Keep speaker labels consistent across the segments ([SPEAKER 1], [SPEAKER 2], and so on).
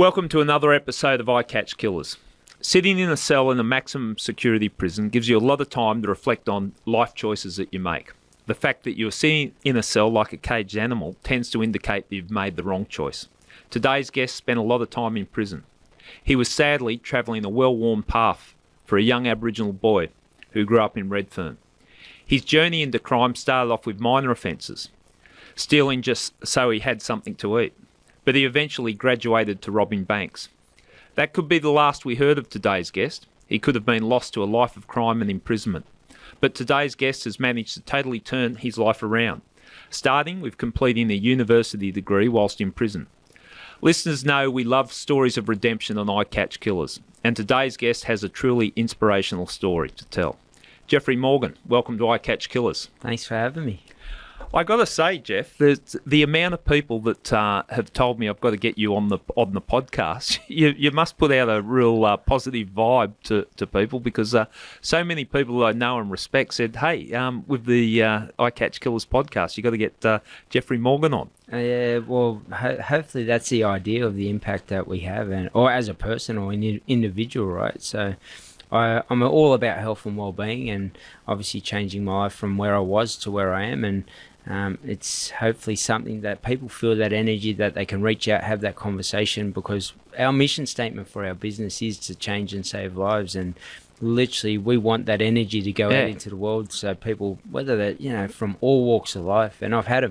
[SPEAKER 1] Welcome to another episode of I Catch Killers. Sitting in a cell in a maximum security prison gives you a lot of time to reflect on life choices that you make. The fact that you're sitting in a cell like a caged animal tends to indicate that you've made the wrong choice. Today's guest spent a lot of time in prison. He was sadly travelling a well-worn path for a young Aboriginal boy who grew up in Redfern. His journey into crime started off with minor offences, stealing just so he had something to eat. But he eventually graduated to robbing banks. That could be the last we heard of today's guest. He could have been lost to a life of crime and imprisonment. But today's guest has managed to totally turn his life around, starting with completing a university degree whilst in prison. Listeners know we love stories of redemption on I Catch Killers, and today's guest has a truly inspirational story to tell. Jeffrey Morgan, welcome to I Catch Killers.
[SPEAKER 2] Thanks for having me.
[SPEAKER 1] I got to say, Jeff, the amount of people that have told me I've got to get you on the podcast, you must put out a real positive vibe to people, because so many people that I know and respect said, hey, with the I Catch Killers podcast, you got to get Jeffrey Morgan on.
[SPEAKER 2] Hopefully that's the idea of the impact that we have, or as a person or an individual, right? So I'm all about health and well-being, and obviously changing my life from where I was to where I am, and it's hopefully something that people feel that energy, that they can reach out, have that conversation, because our mission statement for our business is to change and save lives, and literally we want that energy to go out into the world, so people, whether they're from all walks of life, and I've had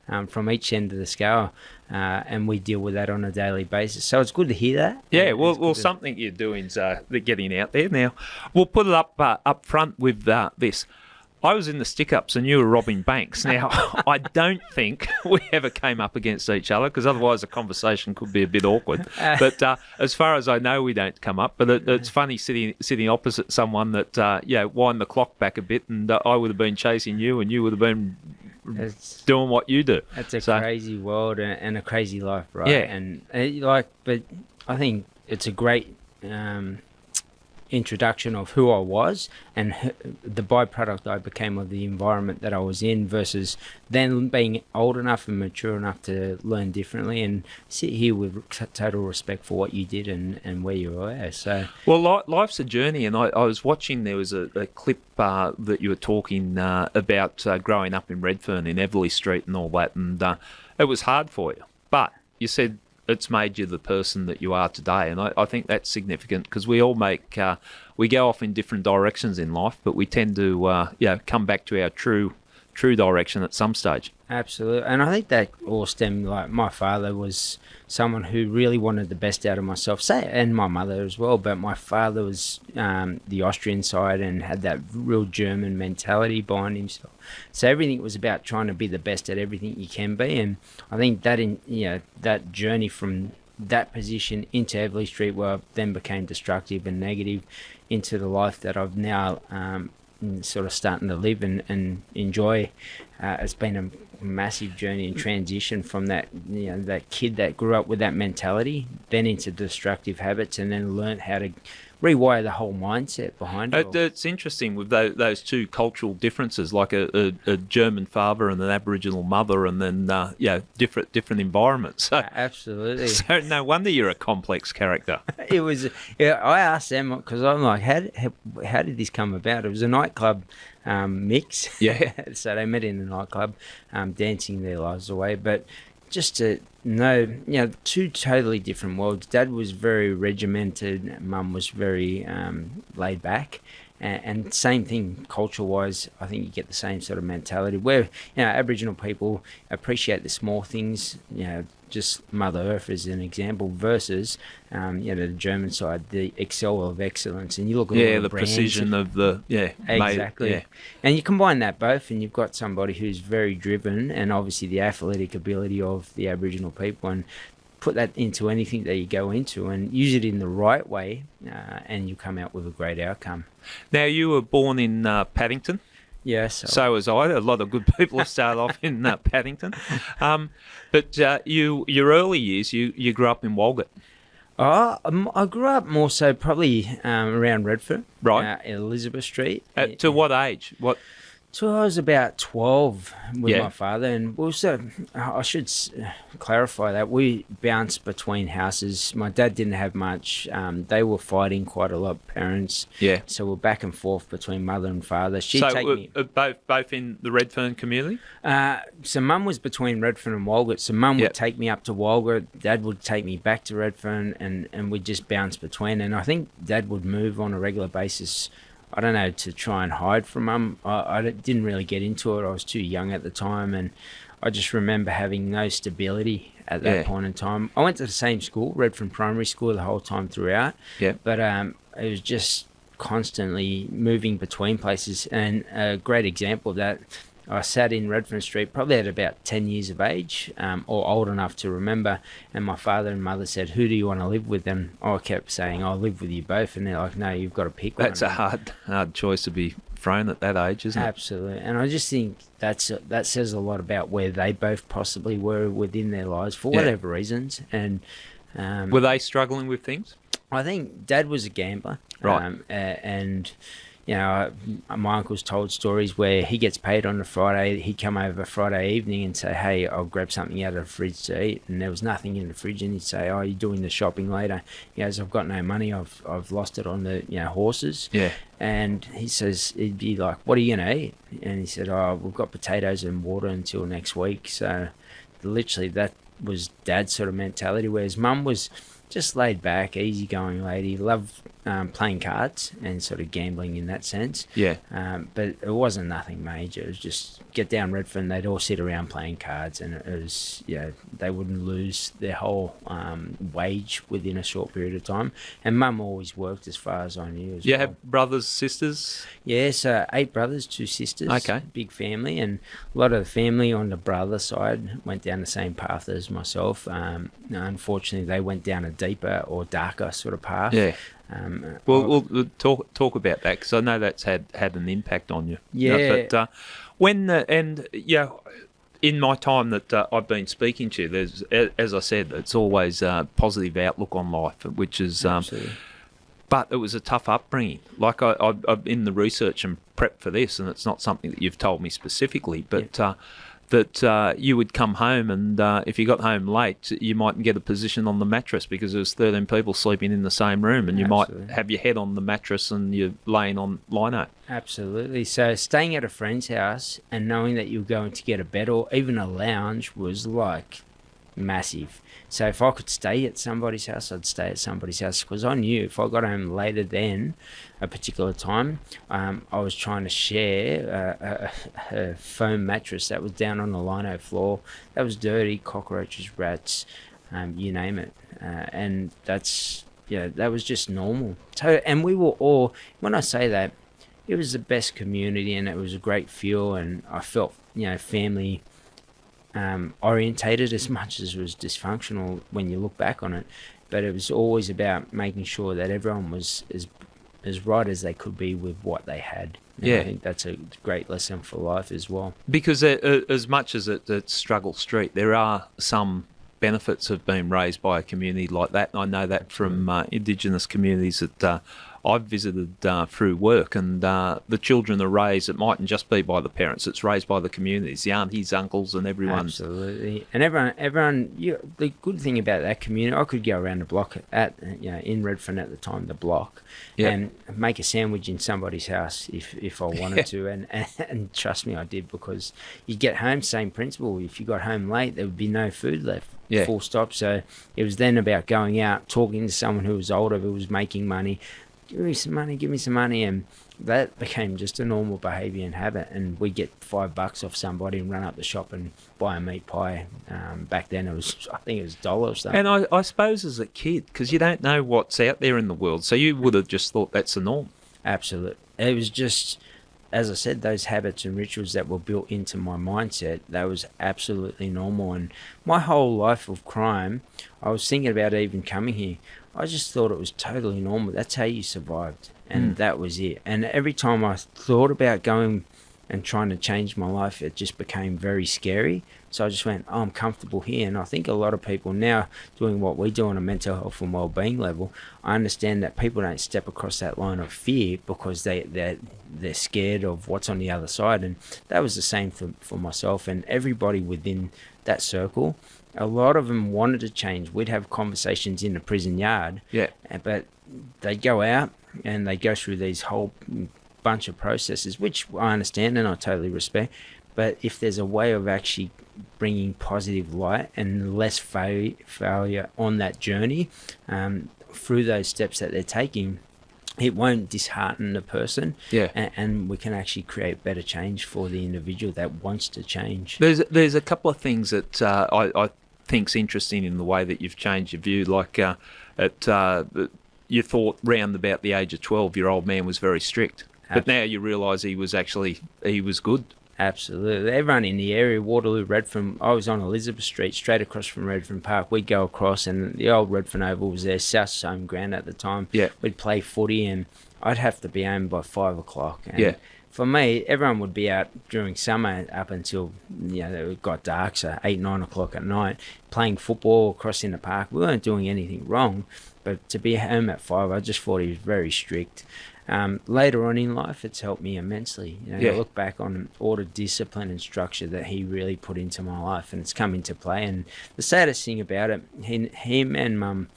[SPEAKER 2] them from each end of the scale, and we deal with that on a daily basis. So it's good to hear that.
[SPEAKER 1] Yeah, well, something you're doing is getting out there. Now, we'll put it up front with this. I was in the stick-ups and you were robbing banks. Now, I don't think we ever came up against each other, because otherwise the conversation could be a bit awkward. But as far as I know, we don't come up. But it's funny sitting opposite someone that, wind the clock back a bit, and I would have been chasing you and you would have been doing what you do.
[SPEAKER 2] It's a crazy world and a crazy life, right?
[SPEAKER 1] Yeah.
[SPEAKER 2] And but I think it's a great introduction of who I was and the byproduct I became of the environment that I was in, versus then being old enough and mature enough to learn differently and sit here with total respect for what you did and where you were. So, well,
[SPEAKER 1] life's a journey, and I was watching, there was a clip that you were talking about growing up in Redfern, in Everleigh Street and all that, and it was hard for you, but you said it's made you the person that you are today, and I think that's significant, because we all we go off in different directions in life, but we tend to come back to our true direction at some stage.
[SPEAKER 2] Absolutely. And I think that all stemmed, like, my father was someone who really wanted the best out of myself, and my mother as well, but my father was the Austrian side and had that real German mentality behind himself. So everything was about trying to be the best at everything you can be, and I think that that journey from that position into Everleigh Street, where I then became destructive and negative, into the life that I've now sort of starting to live and enjoy. It's been a massive journey and transition from that that kid that grew up with that mentality, then into destructive habits, and then learned how to rewire the whole mindset behind it.
[SPEAKER 1] It's interesting with those two cultural differences, like a German father and an Aboriginal mother, and then different environments. So,
[SPEAKER 2] absolutely.
[SPEAKER 1] So no wonder you're a complex character.
[SPEAKER 2] It was. I asked them, because I'm like, how did this come about? It was a nightclub mix.
[SPEAKER 1] Yeah.
[SPEAKER 2] So they met in the nightclub, dancing their lives away, but just to know, two totally different worlds. Dad was very regimented, Mum was very laid back, and same thing culture-wise. I think you get the same sort of mentality where Aboriginal people appreciate the small things, just Mother Earth as an example, versus the German side, the excel of excellence. And you look at all the brands,
[SPEAKER 1] precision of the
[SPEAKER 2] exactly. And you combine that both, and you've got somebody who's very driven, and obviously the athletic ability of the Aboriginal people, and put that into anything that you go into, and use it in the right way, and you come out with a great outcome.
[SPEAKER 1] Now, you were born in Paddington.
[SPEAKER 2] Yes.
[SPEAKER 1] So was I. A lot of good people have started off in Paddington. But your early years, you grew up in Walgett.
[SPEAKER 2] I grew up more so probably around Redfern.
[SPEAKER 1] Right.
[SPEAKER 2] Elizabeth Street.
[SPEAKER 1] To what age? What?
[SPEAKER 2] So I was about 12 with
[SPEAKER 1] Yeah.
[SPEAKER 2] my father, and also I should clarify that we bounced between houses. My dad didn't have much. They were fighting quite a lot, parents.
[SPEAKER 1] Yeah.
[SPEAKER 2] So we're back and forth between mother and father. She'd
[SPEAKER 1] So
[SPEAKER 2] take me.
[SPEAKER 1] both in the Redfern community?
[SPEAKER 2] So mum was between Redfern and Walgett. So mum
[SPEAKER 1] Yep.
[SPEAKER 2] would take me up to Walgett. Dad would take me back to Redfern, and we'd just bounce between. And I think Dad would move on a regular basis. I don't know, to try and hide from mum. I didn't really get into it. I was too young at the time, and I just remember having no stability at that point in time. I went to the same school, Redfern Primary School, the whole time throughout.
[SPEAKER 1] Yeah.
[SPEAKER 2] But it was just constantly moving between places. And a great example of that, I sat in Redfern Street probably at about 10 years of age, or old enough to remember, and my father and mother said, "Who do you want to live with?" And I kept saying, "I'll live with you both." And they're like, "No, you've got to pick one."
[SPEAKER 1] That's a hard choice to be thrown at that age, isn't it?
[SPEAKER 2] Absolutely. And I just think that says a lot about where they both possibly were within their lives for whatever reasons. And
[SPEAKER 1] were they struggling with things?
[SPEAKER 2] I think Dad was a gambler.
[SPEAKER 1] Right.
[SPEAKER 2] And you know, my uncle's told stories where he gets paid on a Friday. He'd come over Friday evening and say, "Hey, I'll grab something out of the fridge to eat." And there was nothing in the fridge. And he'd say, "Oh, you're doing the shopping later." He goes, "I've got no money. I've lost it on the horses."
[SPEAKER 1] Yeah.
[SPEAKER 2] And he says, he'd be like, "What are you going to eat?" And he said, "Oh, we've got potatoes and water until next week." So literally that was Dad's sort of mentality, whereas Mum was just laid back, easygoing lady, loved playing cards and sort of gambling in that sense.
[SPEAKER 1] Yeah.
[SPEAKER 2] But it wasn't nothing major. It was just get down Redfern, they'd all sit around playing cards, and it was, they wouldn't lose their whole wage within a short period of time. And Mum always worked as far as I knew as
[SPEAKER 1] You
[SPEAKER 2] well.
[SPEAKER 1] have brothers, sisters?
[SPEAKER 2] Yeah, so 8 brothers, 2 sisters.
[SPEAKER 1] Okay.
[SPEAKER 2] Big family, and a lot of the family on the brother side went down the same path as myself. Unfortunately, they went down a deeper or darker sort of path.
[SPEAKER 1] Yeah. We'll talk about that, because I know that's had an impact on you.
[SPEAKER 2] Yeah.
[SPEAKER 1] But in my time that I've been speaking to you, there's, as I said, it's always a positive outlook on life, which is.
[SPEAKER 2] Absolutely.
[SPEAKER 1] But it was a tough upbringing. Like I've in the research and prep for this, and it's not something that you've told me specifically, but. That you would come home, and if you got home late, you mightn't get a position on the mattress because there was 13 people sleeping in the same room, and you might have your head on the mattress and you're laying on lino.
[SPEAKER 2] Absolutely. So staying at a friend's house and knowing that you were going to get a bed or even a lounge was like massive. So if I could stay at somebody's house, I'd stay at somebody's house, because I knew if I got home later than a particular time, I was trying to share a foam mattress that was down on the lino floor that was dirty, cockroaches, rats, you name it, and that was just normal. So, and we were all, when I say that, it was the best community, and it was a great feel, and I felt family orientated as much as it was dysfunctional when you look back on it. But it was always about making sure that everyone was as right as they could be with what they had. And I think that's a great lesson for life as well.
[SPEAKER 1] Because as much as it's Struggle Street, there are some benefits of being raised by a community like that. And I know that from Indigenous communities that I've visited through work, and the children are raised, it mightn't just be by the parents, it's raised by the communities, the aunties, uncles, and everyone.
[SPEAKER 2] Absolutely. And everyone, the good thing about that community, I could go around the block in Redfern at the time, the block, and make a sandwich in somebody's house if I wanted to, and trust me, I did, because you get home, same principle, if you got home late, there would be no food left. Full stop. So it was then about going out, talking to someone who was older, who was making money. Give me some money, and that became just a normal behaviour and habit. And we get $5 off somebody and run up the shop and buy a meat pie. Back then I think it was $1 or something.
[SPEAKER 1] And I suppose as a kid, because you don't know what's out there in the world, so you would have just thought that's the norm.
[SPEAKER 2] Absolutely. It was just, as I said, those habits and rituals that were built into my mindset, that was absolutely normal. And my whole life of crime, I was thinking about even coming here, I just thought it was totally normal. That's how you survived, and that was it. And every time I thought about going and trying to change my life, it just became very scary. So I just went, oh, I'm comfortable here. And I think a lot of people now doing what we do on a mental health and well-being level, I understand that people don't step across that line of fear because they're scared of what's on the other side. And that was the same for myself and everybody within that circle. A lot of them wanted to change. We'd have conversations in the prison yard, but they'd go out and they'd go through these whole bunch of processes, which I understand and I totally respect. But if there's a way of actually bringing positive light and less failure on that journey through those steps that they're taking, it won't dishearten the person, and we can actually create better change for the individual that wants to change.
[SPEAKER 1] There's a couple of things that I think's interesting in the way that you've changed your view. Like you thought round about the age of 12, your old man was very strict, but now you realise he was good.
[SPEAKER 2] Absolutely. Everyone in the area, Waterloo, Redfern, I was on Elizabeth Street, straight across from Redfern Park. We'd go across, and the old Redfern Oval was there, South's home ground at the time.
[SPEAKER 1] Yeah.
[SPEAKER 2] We'd play footy, and I'd have to be home by 5 o'clock. And for me, everyone would be out during summer up until, it got dark, so 8, 9 o'clock at night, playing football across in the park. We weren't doing anything wrong, but to be home at 5, I just thought he was very strict. Later on in life, it's helped me immensely. I look back on all the discipline and structure that he really put into my life, and it's come into play. And the saddest thing about it, him and Mum,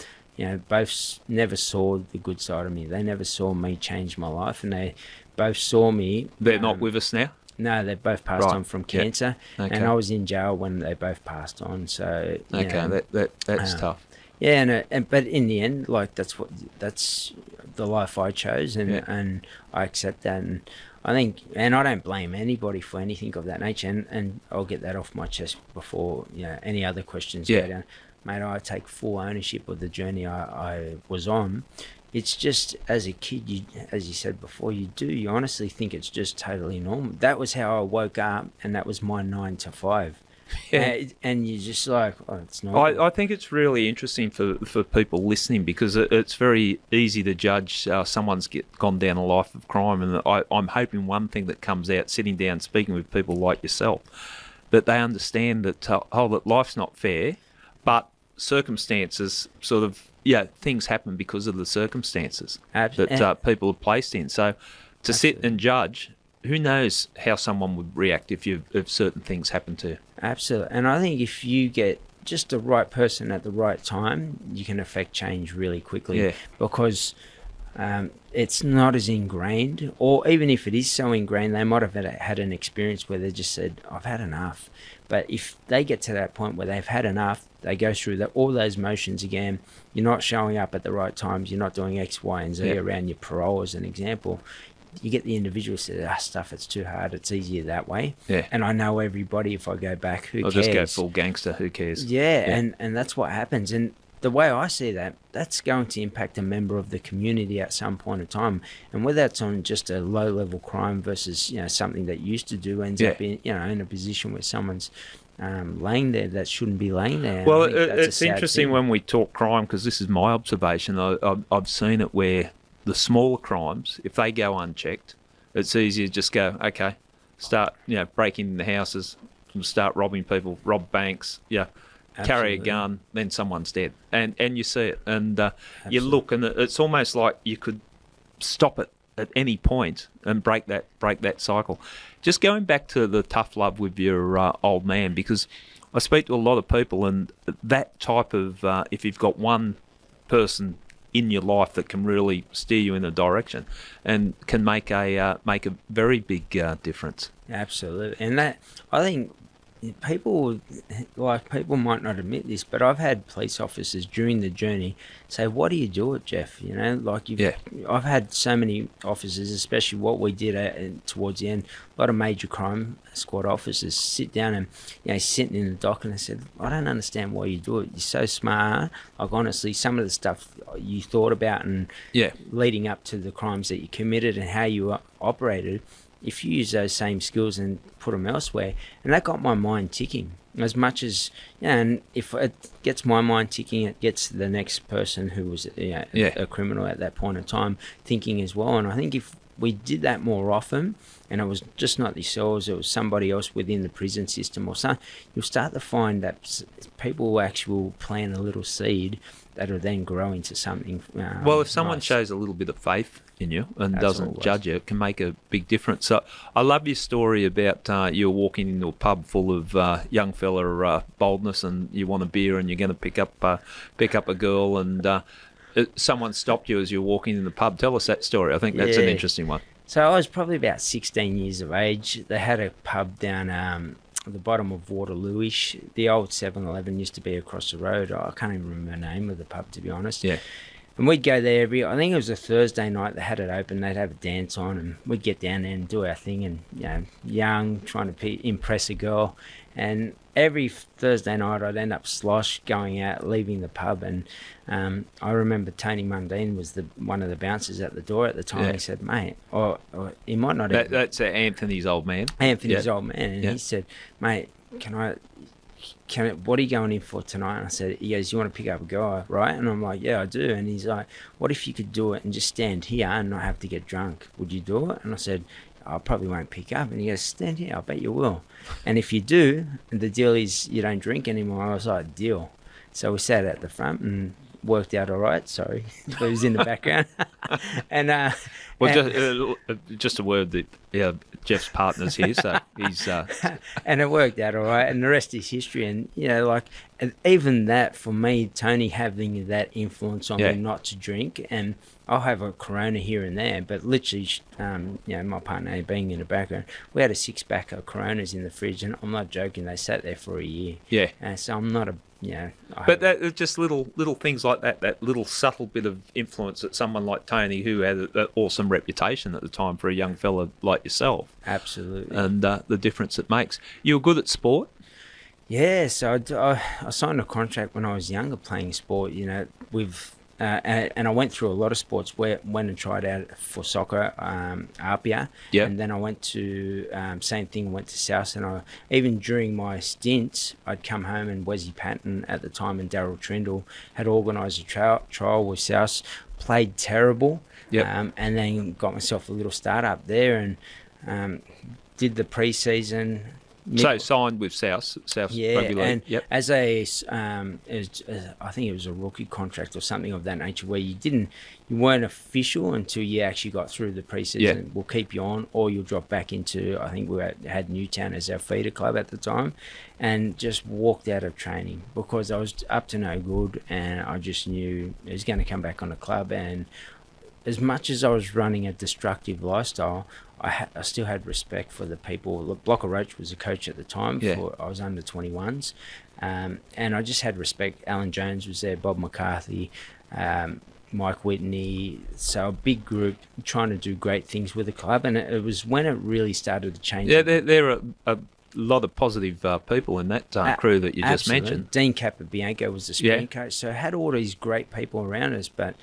[SPEAKER 2] both never saw the good side of me. They never saw me change my life, and they both saw me.
[SPEAKER 1] They're not with us now?
[SPEAKER 2] No, they both passed on from cancer, and I was in jail when they both passed on. So
[SPEAKER 1] that's tough.
[SPEAKER 2] Yeah, but in the end, like that's the life I chose, and I accept that, and I think, and I don't blame anybody for anything of that nature, and I'll get that off my chest before any other questions go down. Mate, I take full ownership of the journey I was on. It's just, as a kid, as you said before, you honestly think it's just totally normal. That was how I woke up, and that was my 9 to 5. Yeah. And you're just like, oh, it's not.
[SPEAKER 1] I think it's really interesting for people listening, because it's very easy to judge someone's gone down a life of crime, and I'm hoping one thing that comes out sitting down speaking with people like yourself, that they understand that that life's not fair, but circumstances sort of things happen because of the circumstances that people are placed in. So to sit and judge, who knows how someone would react if certain things happen to you.
[SPEAKER 2] Absolutely. And I think if you get just the right person at the right time, you can affect change really quickly, because it's not as ingrained, or even if it is so ingrained, they might have had an experience where they just said, I've had enough. But if they get to that point where they've had enough, they go through all those motions again. You're not showing up at the right times. You're not doing X, Y, and Z around your parole, as an example. You get the individual who says, stuff, it's too hard, it's easier that way. Yeah. And I know everybody, if I go back, who cares?
[SPEAKER 1] I'll just go full gangster, who cares?
[SPEAKER 2] Yeah. And that's what happens. And the way I see that, that's going to impact a member of the community at some point in time. And whether that's on just a low-level crime versus, something that you used to do ends up in, in a position where someone's laying there that shouldn't be laying there.
[SPEAKER 1] Well, it's interesting when we talk crime, because this is my observation. I've seen it where the smaller crimes, if they go unchecked, it's easier to just go, okay, start, breaking into houses, start robbing people, rob banks, carry a gun, then someone's dead. And you see it. And you look, and it's almost like you could stop it at any point and break that cycle. Just going back to the tough love with your old man, because I speak to a lot of people, and that type of, if you've got one person in your life that can really steer you in a direction and can make a very big difference.
[SPEAKER 2] Absolutely. And that, I think, people might not admit this, but I've had police officers during the journey say, "What do you do it, Jeff?" I've had so many officers, especially what we did towards the end, a lot of major crime squad officers sit down and sitting in the dock, and they said, "I don't understand why you do it. You're so smart. Like, honestly, some of the stuff you thought about and leading up to the crimes that you committed and how you operated, if you use those same skills and put them elsewhere," and that got my mind ticking as much as, and if it gets my mind ticking, it gets the next person who was a criminal at that point in time thinking as well. And I think if we did that more often, and it was just not yourselves, it was somebody else within the prison system or something. You'll start to find that people will actually plant a little seed that will then grow into something.
[SPEAKER 1] Well, if someone
[SPEAKER 2] nice.
[SPEAKER 1] shows a little bit of faith in you and
[SPEAKER 2] That's
[SPEAKER 1] doesn't
[SPEAKER 2] always.
[SPEAKER 1] judge you, it can make a big difference. So I love your story about you walking into a pub full of young fella boldness, and you want a beer, and you're going to pick up a girl, and someone stopped you as you're walking in the pub. Tell us that story. I think that's an
[SPEAKER 2] Yeah.
[SPEAKER 1] interesting one.
[SPEAKER 2] So I was probably about 16 years of age. They had a pub down at the bottom of Waterloo-ish. The old 7-Eleven used to be across the road. I can't even remember the name of the pub, to be honest.
[SPEAKER 1] Yeah.
[SPEAKER 2] And we'd go there I think it was a Thursday night, they had it open, they'd have a dance on, and we'd get down there and do our thing, and, young, trying to impress a girl. And every Thursday night I'd end up slosh, going out, leaving the pub, and I remember Tony Mundine was one of the bouncers at the door at the time.
[SPEAKER 1] Yeah.
[SPEAKER 2] He said, mate, or he might not have...
[SPEAKER 1] That's Anthony's old man.
[SPEAKER 2] Anthony's old man, and
[SPEAKER 1] Yeah.
[SPEAKER 2] he said, mate, what are you going in for tonight? And I said, he goes, you want to pick up a guy, right? And I'm like, yeah, I do. And he's like, what if you could do it and just stand here and not have to get drunk? Would you do it? And I said, I probably won't pick up. And he goes, stand here, I bet you will. And if you do, the deal is you don't drink anymore. I was like, deal. So we sat at the front and worked out all right. Sorry, but he was in the background. And
[SPEAKER 1] Well, just a word that Jeff's partner's here, so he's
[SPEAKER 2] and it worked out all right, and the rest is history. And and even that, for me, Tony having that influence on
[SPEAKER 1] Yeah.
[SPEAKER 2] me not to drink, and I'll have a Corona here and there, but literally, my partner being in the background, we had a 6-pack of Coronas in the fridge, and I'm not joking, they sat there for a year.
[SPEAKER 1] Yeah.
[SPEAKER 2] So I'm not
[SPEAKER 1] But that just little things like that little subtle bit of influence that someone like Tony, who had an awesome reputation at the time for a young fella like yourself,
[SPEAKER 2] absolutely.
[SPEAKER 1] and the difference it makes. You were good at sport.
[SPEAKER 2] Yeah, so I signed a contract when I was younger playing sport, with... and I went through a lot of sports. Went and tried out for soccer, Apia,
[SPEAKER 1] Yeah.
[SPEAKER 2] and then I went to same thing. Went to South, and even during my stints, I'd come home, and Wesley Patton at the time and Daryl Trindle had organised a trial with South. Played terrible,
[SPEAKER 1] Yep.
[SPEAKER 2] and then got myself a little start up there, and did the pre-season.
[SPEAKER 1] So signed with South Rugby League.
[SPEAKER 2] And
[SPEAKER 1] Yep.
[SPEAKER 2] as I think it was a rookie contract or something of that nature, where you weren't official until you actually got through the preseason.
[SPEAKER 1] Yeah.
[SPEAKER 2] We'll keep you on, or you'll drop back into. I think we had Newtown as our feeder club at the time, and just walked out of training because I was up to no good, and I just knew it was going to come back on the club. And as much as I was running a destructive lifestyle, I still had respect for the people. Look, Blocker Roach was a coach at the time.
[SPEAKER 1] Yeah.
[SPEAKER 2] I was under 21s. And I just had respect. Alan Jones was there, Bob McCarthy, Mike Whitney. So a big group trying to do great things with the club. And it was when it really started to change.
[SPEAKER 1] Yeah, there are a lot of positive people in that crew that you just
[SPEAKER 2] Absolutely.
[SPEAKER 1] mentioned.
[SPEAKER 2] Dean Capobianco was the sprint coach. So I had all these great people around us, but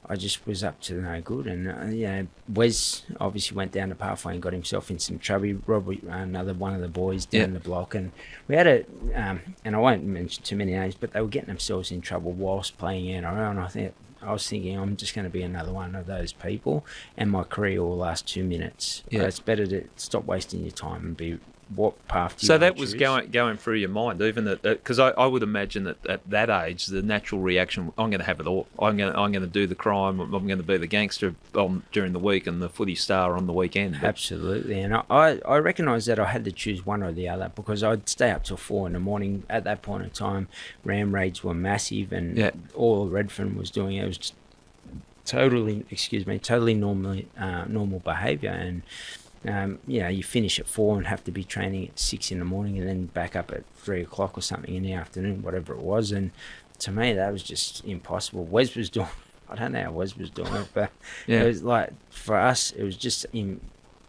[SPEAKER 2] I just was up to no good. And, Wes obviously went down the pathway and got himself in some trouble. Robbie, another one of the boys down the block. And we had and I won't mention too many names, but they were getting themselves in trouble whilst playing NRL. And I was thinking, I'm just going to be another one of those people, and my career will last 2 minutes.
[SPEAKER 1] Yeah.
[SPEAKER 2] It's better to stop wasting your time and be what path do you
[SPEAKER 1] So
[SPEAKER 2] want
[SPEAKER 1] that
[SPEAKER 2] to
[SPEAKER 1] was
[SPEAKER 2] choose.
[SPEAKER 1] going through your mind, even because I would imagine that at that age, the natural reaction, I'm going to have it all. I'm going to do the crime. I'm going to be the gangster during the week and the footy star on the weekend. But
[SPEAKER 2] Absolutely, and I recognised that I had to choose one or the other because I'd stay up till 4 a.m. At that point in time, ram raids were massive, and all Redfern was doing it was just totally normal behaviour. And you finish at 4 and have to be training at 6 in the morning and then back up at 3 o'clock or something in the afternoon, whatever it was. And to me, that was just impossible. Wes was doing, I don't know how Wes was doing it, but it was like, for us, it was just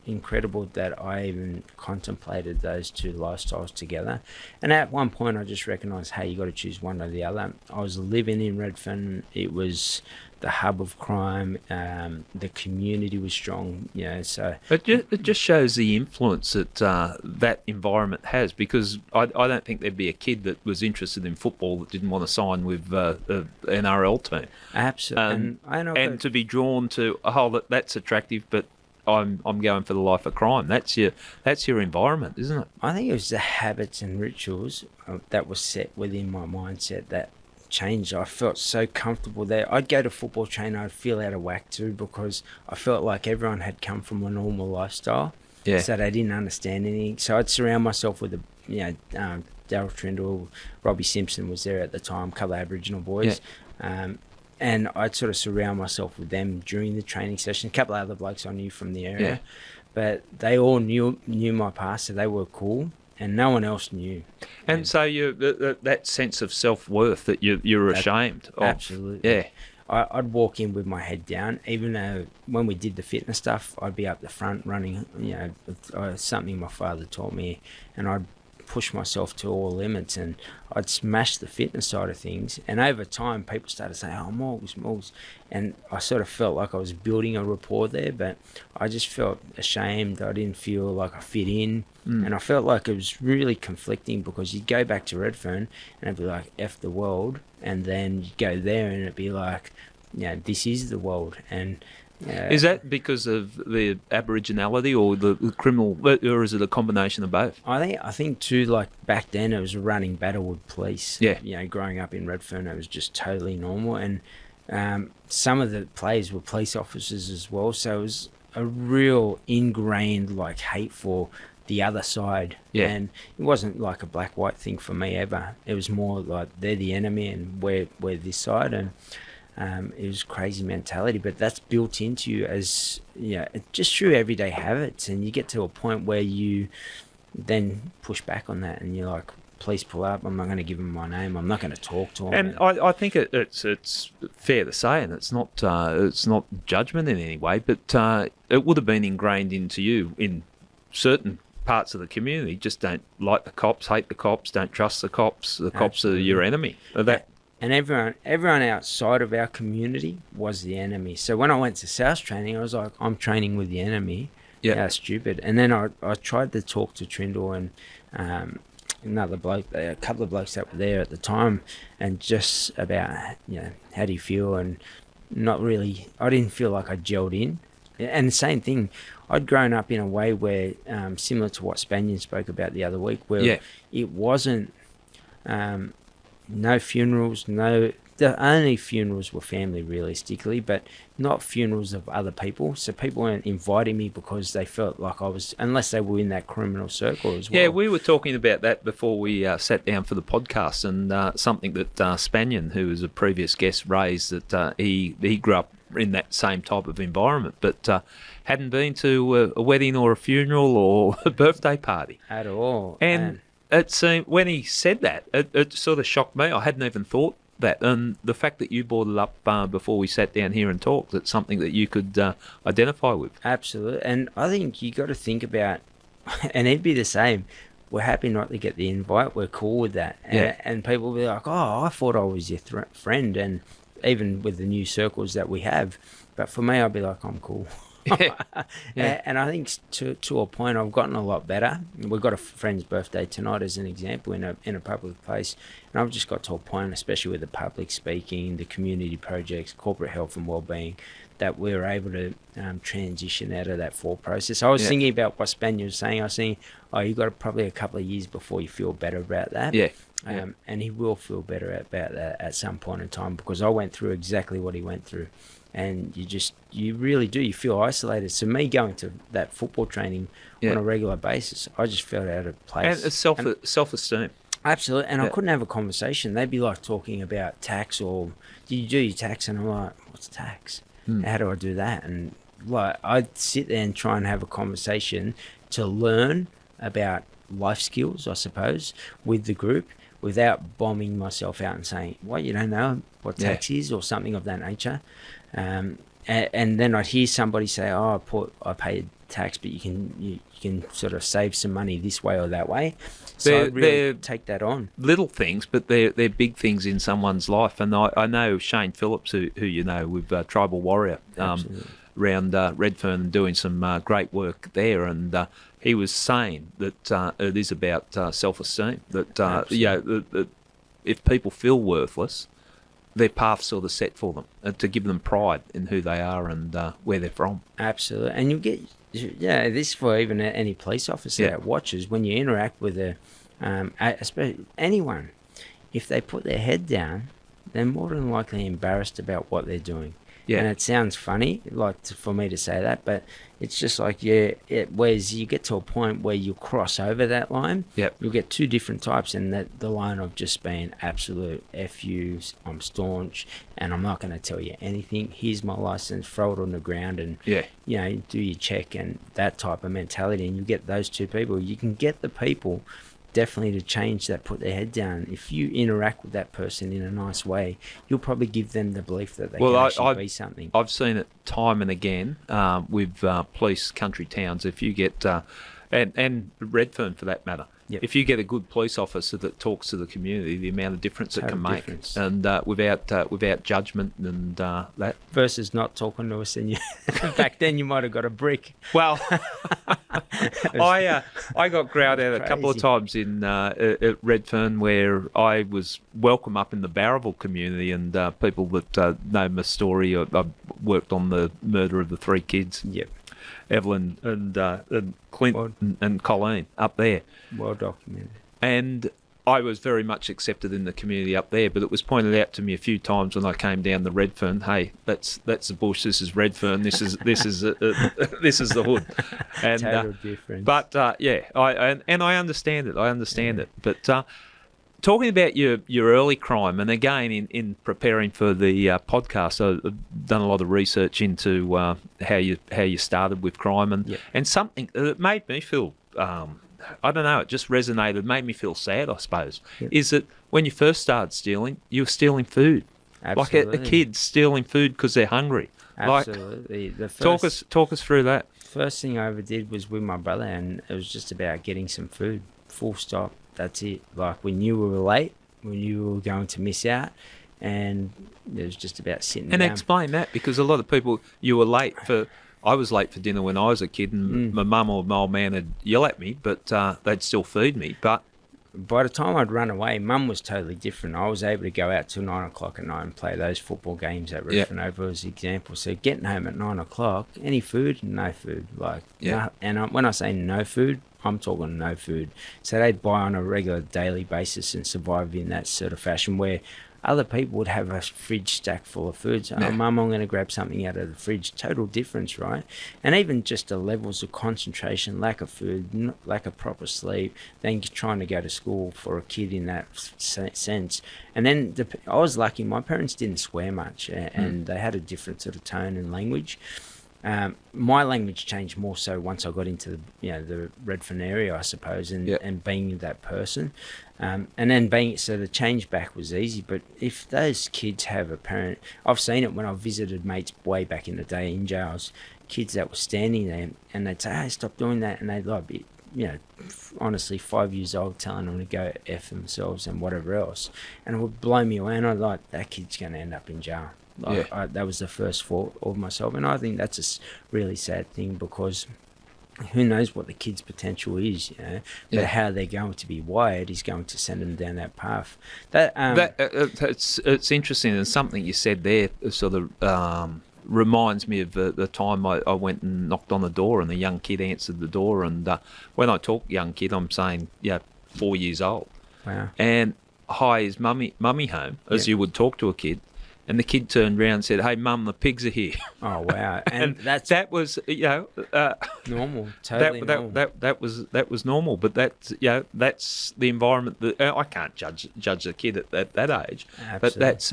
[SPEAKER 2] incredible that I even contemplated those two lifestyles together. And at one point, I just recognised, hey, you got to choose one or the other. I was living in Redfern. It was the hub of crime. The community was strong, so...
[SPEAKER 1] It just shows the influence that that environment has, because I don't think there'd be a kid that was interested in football that didn't want to sign with an NRL team.
[SPEAKER 2] Absolutely.
[SPEAKER 1] And to be drawn to, that's attractive, but I'm going for the life of crime. That's your environment, isn't it?
[SPEAKER 2] I think it was the habits and rituals that was set within my mindset that changed. I felt so comfortable there. I'd go to football training, I'd feel out of whack too, because I felt like everyone had come from a normal lifestyle.
[SPEAKER 1] Yeah.
[SPEAKER 2] So they didn't understand anything. So I'd surround myself with Daryl Trindle, Robbie Simpson was there at the time, a couple of Aboriginal boys. Yeah. And I'd sort of surround myself with them during the training session. A couple of other blokes I knew from the area. Yeah. But they all knew my past, so they were cool, and no one else knew.
[SPEAKER 1] And so that sense of self-worth that you're ashamed of.
[SPEAKER 2] Absolutely.
[SPEAKER 1] Yeah.
[SPEAKER 2] I'd walk in with my head down, even though when we did the fitness stuff, I'd be up the front running, something my father taught me, and I'd push myself to all limits, and I'd smash the fitness side of things. And over time, people started saying, "Oh, Morgs," and I sort of felt like I was building a rapport there, but I just felt ashamed. I didn't feel like I fit in, and I felt like it was really conflicting, because you'd go back to Redfern and it'd be like F the world, and then you'd go there and it'd be like, this is the world. And
[SPEAKER 1] is that because of the Aboriginality or the criminal, or is it a combination of both?
[SPEAKER 2] I think too, like back then it was a running battle with police.
[SPEAKER 1] Yeah.
[SPEAKER 2] Growing up in Redfern, it was just totally normal, and some of the players were police officers as well, so it was a real ingrained like hate for the other side.
[SPEAKER 1] Yeah.
[SPEAKER 2] And it wasn't like a black-white thing for me ever. It was more like they're the enemy and we're this side, and it was crazy mentality, but that's built into you as just through everyday habits, and you get to a point where you then push back on that, and you're like, please pull up, I'm not going to give them my name, I'm not going to talk to them.
[SPEAKER 1] And I think it's fair to say, and it's not judgment in any way, but it would have been ingrained into you in certain parts of the community. Just don't like the cops, hate the cops, don't trust the cops. The cops Absolutely. Are your enemy.
[SPEAKER 2] And everyone outside of our community was the enemy. So when I went to South training, I was like, I'm training with the enemy.
[SPEAKER 1] Yeah.
[SPEAKER 2] How stupid. And then I tried to talk to Trindle and another bloke, a couple of blokes that were there at the time, and just about, how do you feel? And not really, I didn't feel like I gelled in. And the same thing, I'd grown up in a way where, similar to what Spaniard spoke about the other week, where it wasn't... no funerals, the only funerals were family realistically, but not funerals of other people. So people weren't inviting me because they felt like I was, unless they were in that criminal circle as well.
[SPEAKER 1] Yeah, we were talking about that before we sat down for the podcast, and something that Spanion, who was a previous guest, raised, that he grew up in that same type of environment, but hadn't been to a wedding or a funeral or a birthday party.
[SPEAKER 2] At all.
[SPEAKER 1] And it seemed, when he said that, it sort of shocked me. I hadn't even thought that. And the fact that you brought it up before we sat down here and talked, it's something that you could identify with.
[SPEAKER 2] Absolutely. And I think you got to think about, and it'd be the same, we're happy not to get the invite, we're cool with that. And people will be like, oh, I thought I was your friend, and even with the new circles that we have. But for me, I'd be like, I'm cool. And I think to a point I've gotten a lot better. We've got a friend's birthday tonight as an example in a public place, and I've just got to a point, especially with the public speaking, the community projects, corporate health and wellbeing, that we're able to transition out of that thought process. I was thinking about what Spaniard was saying. I was saying, you've got probably a couple of years before you feel better about that. And he will feel better about that at some point in time, because I went through exactly what he went through. And you really do. You feel isolated. So me going to that football training on a regular basis, I just felt out of place.
[SPEAKER 1] And self-esteem.
[SPEAKER 2] Absolutely. And I couldn't have a conversation. They'd be like talking about tax, or do you do your tax? And I'm like, what's tax? How do I do that? And like, I'd sit there and try and have a conversation to learn about life skills, I suppose, with the group, without bombing myself out and saying, what, you don't know what tax is, or something of that nature. And then I'd hear somebody say, I paid tax, but you can sort of save some money this way or that way. So I'd really take that on. Little
[SPEAKER 1] things, but they're big things in someone's life. And I know Shane Phillips, who you know, with Tribal Warrior, around Redfern, and doing some great work there. And he was saying that it is about self-esteem. That that if people feel worthless, their path sort of set for them, to give them pride in who they are and where they're from.
[SPEAKER 2] Absolutely. And you get, this for even any police officer that watches, when you interact with especially anyone, if they put their head down, they're more than likely embarrassed about what they're doing. Yeah. And it sounds funny, for me to say that, but it's just like, whereas you get to a point where you cross over that line, you'll get two different types, and that the line of just being absolute F yous, I'm staunch, and I'm not going to tell you anything. Here's my license, throw it on the ground, and do your check, and that type of mentality. And you get those two people. You can get the people definitely to change that, put their head down. If you interact with that person in a nice way, you'll probably give them the belief that they can actually be something.
[SPEAKER 1] I've seen it time and again with police country towns. If you get, and Redfern for that matter, if you get a good police officer that talks to the community, the amount of difference it can make, and without judgment and that.
[SPEAKER 2] Versus not talking to us, and you back then you might have got a brick.
[SPEAKER 1] Well, I got growled at a couple of times in at Redfern, where I was welcome up in the Barraville community, and people that know my story. I worked on the murder of the 3 kids.
[SPEAKER 2] Yep.
[SPEAKER 1] Evelyn and Clint and Colleen up there.
[SPEAKER 2] Well documented.
[SPEAKER 1] And I was very much accepted in the community up there, but it was pointed out to me a few times when I came down the Redfern, hey, that's the bush, this is Redfern, this is this is the hood. And,
[SPEAKER 2] total difference.
[SPEAKER 1] But I understand it. But talking about your early crime, and again in preparing for the podcast, I've done a lot of research into how you started with crime, and something that made me feel, I don't know, it just resonated, made me feel sad, I suppose, is that when you first started stealing, you were stealing food.
[SPEAKER 2] Absolutely.
[SPEAKER 1] Like a kid stealing food because they're hungry.
[SPEAKER 2] Absolutely.
[SPEAKER 1] Talk us through that.
[SPEAKER 2] First thing I ever did was with my brother, and it was just about getting some food, full stop. That's it. Like, we knew we were late, we knew we were going to miss out, and it was just about sitting down.
[SPEAKER 1] And explain that, because a lot of people, I was late for dinner when I was a kid, and my mum or my old man would yell at me, but they'd still feed me. But
[SPEAKER 2] by the time I'd run away, Mum was totally different. I was able to go out till 9 o'clock at night and play those football games at Redfern over as an example. So getting home at 9 o'clock, any food? No food. When I say no food, I'm talking no food. So they'd buy on a regular daily basis and survive in that sort of fashion, where other people would have a fridge stacked full of food. So, Mum, I'm going to grab something out of the fridge. Total difference, right? And even just the levels of concentration, lack of food, lack of proper sleep, then trying to go to school for a kid in that sense. And then I was lucky. My parents didn't swear much, and they had a different sort of tone and language. My language changed more so once I got into the Redfern area, I suppose, and being that person. And then the change back was easy. But if those kids have a parent, I've seen it when I visited mates way back in the day in jails, kids that were standing there and they'd say, hey, stop doing that. And they'd be, honestly 5 years old, telling them to go F themselves and whatever else. And it would blow me away. And I'd like, that kid's going to end up in jail. That was the first thought of myself. And I think that's a really sad thing, because who knows what the kid's potential is, but how they're going to be wired is going to send them down that path.
[SPEAKER 1] It's interesting, and something you said there sort of reminds me of the time I went and knocked on the door, and the young kid answered the door. And when I talk young kid, I'm saying 4 years old.
[SPEAKER 2] Wow.
[SPEAKER 1] And hi, is mummy home, as you would talk to a kid. And the kid turned around and said, hey, Mum, the pigs are here.
[SPEAKER 2] Oh, wow. And
[SPEAKER 1] that was,
[SPEAKER 2] normal, totally normal.
[SPEAKER 1] That was normal, but that's the environment that I can't judge a kid at that age.
[SPEAKER 2] Absolutely.
[SPEAKER 1] But that's,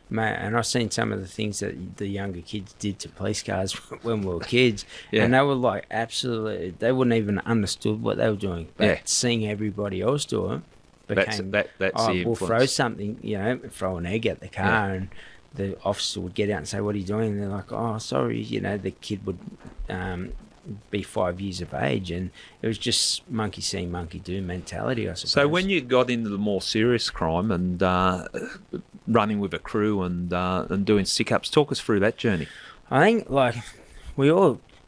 [SPEAKER 2] Mate, and I've seen some of the things that the younger kids did to police cars when we were kids, and they were like, absolutely, they wouldn't even understood what they were doing. But seeing everybody else do it, became,
[SPEAKER 1] that's the
[SPEAKER 2] we'll
[SPEAKER 1] influence.
[SPEAKER 2] throw something, throw an egg at the car, and the officer would get out and say, what are you doing? And they're like, oh, sorry, the kid would be 5 years of age, and it was just monkey see, monkey do mentality, I suppose.
[SPEAKER 1] So when you got into the more serious crime and running with a crew and doing stick-ups, talk us through that journey.
[SPEAKER 2] I think,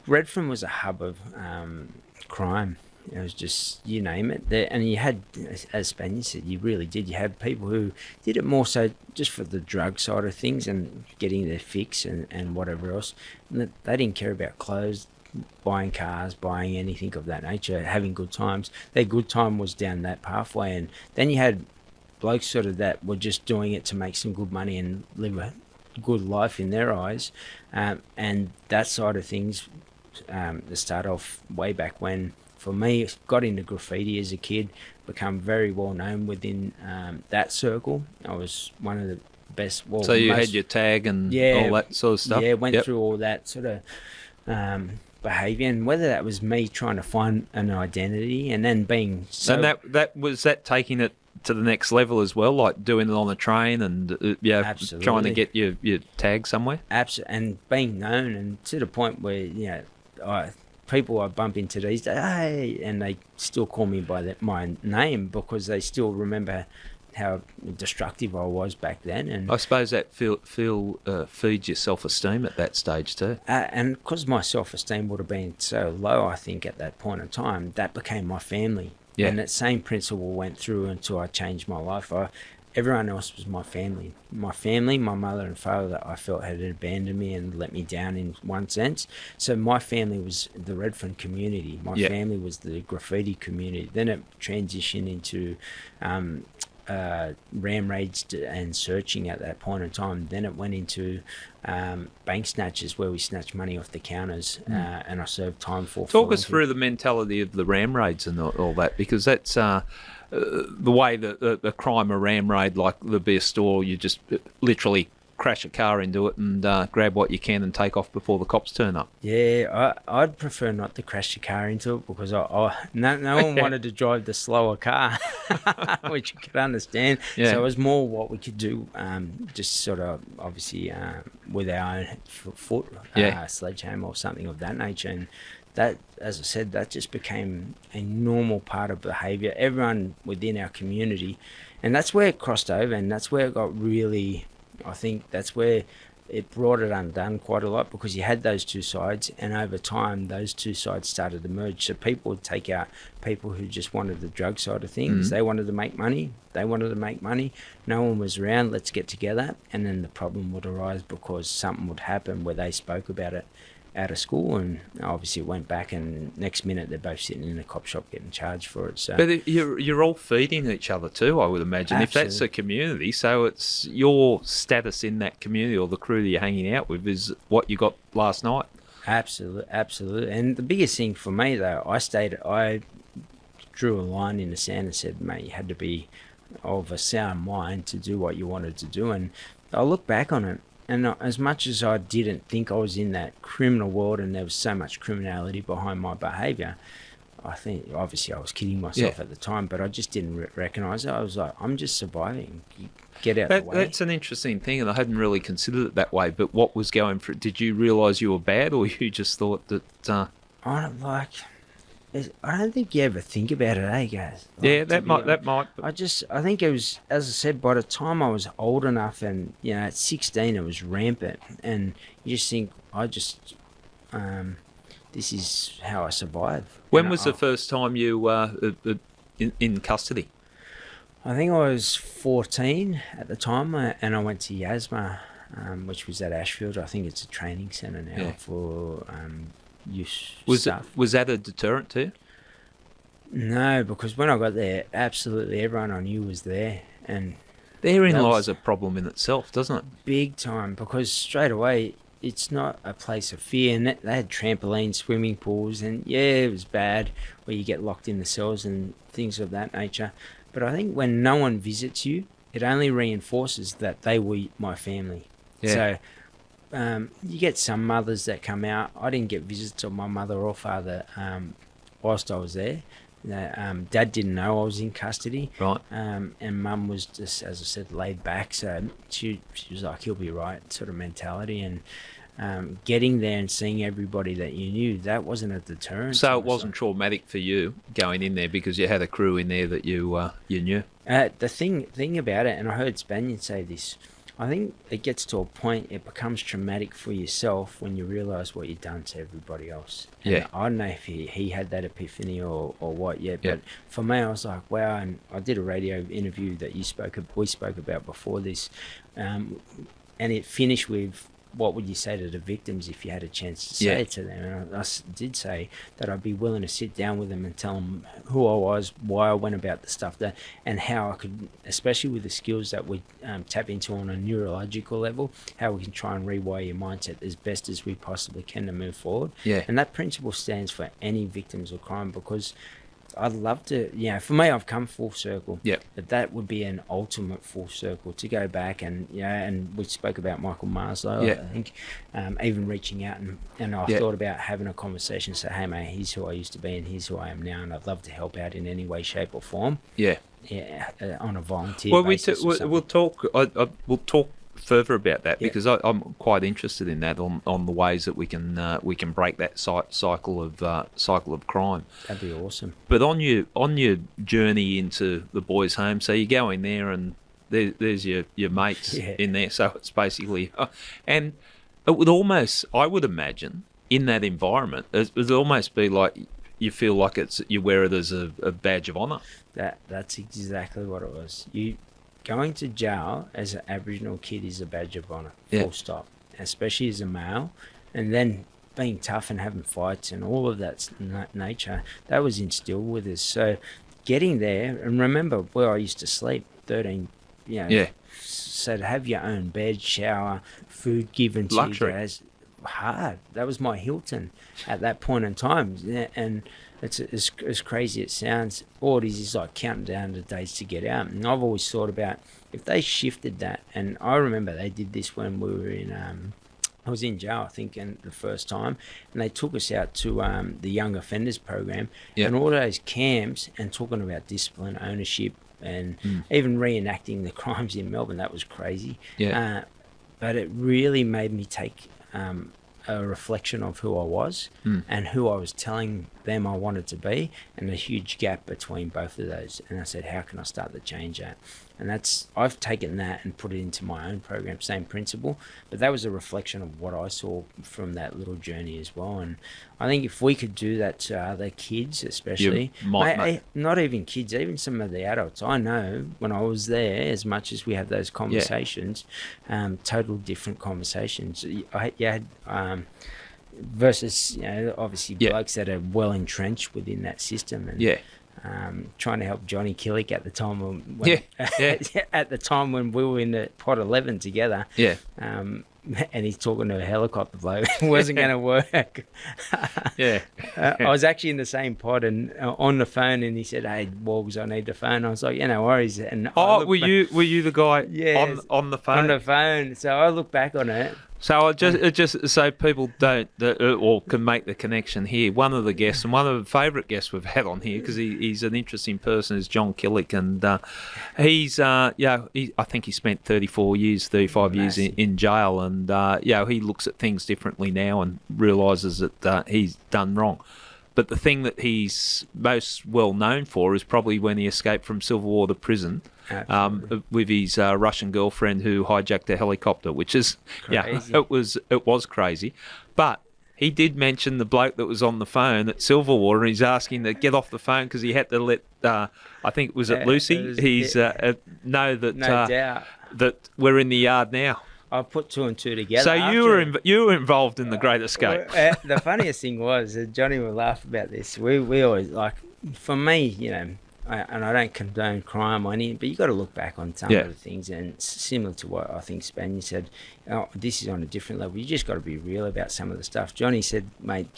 [SPEAKER 2] Redfern was a hub of crime. It was just, you name it. There, and you had, as Spaniards said, you really did. You had people who did it more so just for the drug side of things and getting their fix and whatever else. And they didn't care about clothes, buying cars, buying anything of that nature, having good times. Their good time was down that pathway. And then you had blokes sort of that were just doing it to make some good money and live a good life in their eyes. And that side of things, to start off way back when, for me, got into graffiti as a kid, become very well known within that circle. I was one of the best. Well,
[SPEAKER 1] so you had your tag and all that sort of stuff?
[SPEAKER 2] Yeah, went through all that sort of behaviour, and whether that was me trying to find an identity and then being so...
[SPEAKER 1] And that was that taking it to the next level as well, like doing it on the train and trying to get your tag somewhere?
[SPEAKER 2] Absolutely, and being known, and to the point where, people I bump into these days, hey, and they still call me by my name because they still remember how destructive I was back then. And
[SPEAKER 1] I suppose that feeds your self-esteem at that stage too.
[SPEAKER 2] And because my self-esteem would have been so low, I think, at that point in time, that became my family. Yeah. And that same principle went through until I changed my life. Everyone else was my family. My family, my mother and father, that I felt had abandoned me and let me down in one sense. So my family was the Redfern community. My family was the graffiti community. Then it transitioned into ram raids and searching at that point in time. Then it went into bank snatches, where we snatched money off the counters, and I served time for...
[SPEAKER 1] Talk us through the mentality of the ram raids and all that, because that's... the way that the crime a ram raid, like there'd be a store, you just literally crash a car into it and grab what you can and take off before the cops turn up.
[SPEAKER 2] Yeah, I'd prefer not to crash the car into it because no one wanted to drive the slower car, which you could understand. Yeah. So it was more what we could do, just sort of obviously with our own foot, sledgehammer or something of that nature. And that, as I said, that just became a normal part of behaviour. Everyone within our community, and that's where it crossed over, and that's where it got really, I think that's where it brought it undone quite a lot, because you had those two sides, and over time those two sides started to merge. So people would take out people who just wanted the drug side of things. They wanted to make money. No one was around. Let's get together. And then the problem would arise because something would happen where they spoke about it out of school, and obviously it went back, and next minute they're both sitting in a cop shop getting charged for it. So,
[SPEAKER 1] but you're all feeding each other too, I would imagine. Absolutely. If that's a community, so it's your status in that community or the crew that you're hanging out with is what you got last night.
[SPEAKER 2] Absolutely. And the biggest thing for me, though, I drew a line in the sand and said, mate, you had to be of a sound mind to do what you wanted to do. And I look back on it, and as much as I didn't think I was in that criminal world and there was so much criminality behind my behaviour, I think, obviously I was kidding myself at the time, but I just didn't recognise it. I was like, I'm just surviving. Get out of the way.
[SPEAKER 1] That's an interesting thing, and I hadn't really considered it that way, but what was going for it? Did you realise you were bad, or you just thought that...
[SPEAKER 2] I don't think you ever think about it, guys?
[SPEAKER 1] That might.
[SPEAKER 2] I think it was, as I said, by the time I was old enough, and at 16 it was rampant, and you just think, this is how I survive.
[SPEAKER 1] When was the first time you were in custody?
[SPEAKER 2] I think I was 14 at the time, and I went to Yasma, which was at Ashfield. I think it's a training centre now for... Was
[SPEAKER 1] that a deterrent too?
[SPEAKER 2] No, because when I got there, absolutely everyone I knew was there, and
[SPEAKER 1] therein lies a problem in itself, doesn't it?
[SPEAKER 2] Big time, because straight away it's not a place of fear, and they had trampolines, swimming pools, and it was bad where you get locked in the cells and things of that nature. But I think when no one visits you, it only reinforces that they were my family. Yeah. So you get some mothers that come out. I didn't get visits of my mother or father whilst I was there. Dad didn't know I was in custody.
[SPEAKER 1] Right.
[SPEAKER 2] And Mum was just, as I said, laid back. So she was like, he'll be right, sort of mentality. And getting there and seeing everybody that you knew, that wasn't a deterrent.
[SPEAKER 1] So it wasn't traumatic for you going in there because you had a crew in there that you knew?
[SPEAKER 2] The thing about it, and I heard Spaniards say this, I think it gets to a point, it becomes traumatic for yourself when you realise what you've done to everybody else. And
[SPEAKER 1] Yeah.
[SPEAKER 2] I don't know if he had that epiphany or what yet,
[SPEAKER 1] Yeah.
[SPEAKER 2] but for me, I was like, wow. And I did a radio interview that we spoke about before this, and it finished with, what would you say to the victims if you had a chance to say
[SPEAKER 1] Yeah.
[SPEAKER 2] it to them? And I did say that I'd be willing to sit down with them and tell them who I was, why I went about the stuff that, and how I could, especially with the skills that we tap into on a neurological level, how we can try and rewire your mindset as best as we possibly can to move forward.
[SPEAKER 1] Yeah.
[SPEAKER 2] And that principle stands for any victims of crime, because I'd love to, for me, I've come full circle.
[SPEAKER 1] Yep.
[SPEAKER 2] But that would be an ultimate full circle to go back and, and we spoke about Michael Marslow,
[SPEAKER 1] Yeah.
[SPEAKER 2] I think, even reaching out and I
[SPEAKER 1] Yeah.
[SPEAKER 2] thought about having a conversation, say, hey, mate, here's who I used to be and here's who I am now, and I'd love to help out in any way, shape or form.
[SPEAKER 1] Yeah.
[SPEAKER 2] Yeah, on a volunteer
[SPEAKER 1] Well,
[SPEAKER 2] basis.
[SPEAKER 1] we'll talk. We'll talk further about that, because I'm quite interested in that, on the ways that we can break that cycle of crime.
[SPEAKER 2] That'd be awesome.
[SPEAKER 1] But on your journey into the boys' home, so you go in there and there's your mates in there. So it's basically, and it would almost, I would imagine, in that environment, it would almost be like you feel like you wear it as a badge of honour.
[SPEAKER 2] That's exactly what it was. Going to jail as an Aboriginal kid is a badge of honour, full stop, especially as a male. And then being tough and having fights and all of that nature, that was instilled with us. So getting there, and remember where I used to sleep, 13, so to have your own bed, shower, food given to
[SPEAKER 1] Luxury.
[SPEAKER 2] you guys, hard. That was my Hilton at that point in time. And it's as crazy as it sounds, all it is like counting down the days to get out. And I've always thought about if they shifted that, and I remember they did this when we were in, I was in jail, I think, and the first time, and they took us out to the Young Offenders Program, and all those camps, and talking about discipline, ownership, and even reenacting the crimes in Melbourne. That was crazy. But it really made me take a reflection of who I was and who I was telling them I wanted to be, and a huge gap between both of those. And I said, how can I start to change that? And I've taken that and put it into my own program, same principle, but that was a reflection of what I saw from that little journey as well. And I think if we could do that to other kids, especially, not even kids, even some of the adults, I know when I was there, as much as we had those conversations, total different conversations. You had versus, obviously blokes that are well entrenched within that system. And, trying to help Johnny Killick at the time when at the time when we were in the pod 11 together. And he's talking to a helicopter bloke. It wasn't going to work. I was actually in the same pod and on the phone, and he said, "Hey, Walgs, I need the phone." I was like, "Yeah, no worries." And
[SPEAKER 1] were you the guy on the phone?
[SPEAKER 2] On the phone. So I look back on it.
[SPEAKER 1] So just so people don't or can make the connection here. One of the guests, and one of the favourite guests we've had on here, because he's an interesting person, is John Killick, and he's I think he spent 35 years in jail, and he looks at things differently now and realises that he's done wrong. But the thing that he's most well known for is probably when he escaped from Silverwater prison with his Russian girlfriend who hijacked a helicopter, which is
[SPEAKER 2] crazy.
[SPEAKER 1] It was crazy. But he did mention the bloke that was on the phone at Silverwater, and he's asking to get off the phone because he had to let I think was it Lucy? Know that
[SPEAKER 2] no doubt
[SPEAKER 1] that we're in the yard now.
[SPEAKER 2] I put two and two together.
[SPEAKER 1] So you were involved in the Great Escape.
[SPEAKER 2] The funniest thing was, Johnny will laugh about this. We always, like, for me, and I don't condone crime or anything, but you got to look back on some of the things, and similar to what I think Spaniard said, this is on a different level. You just got to be real about some of the stuff. Johnny said, mate,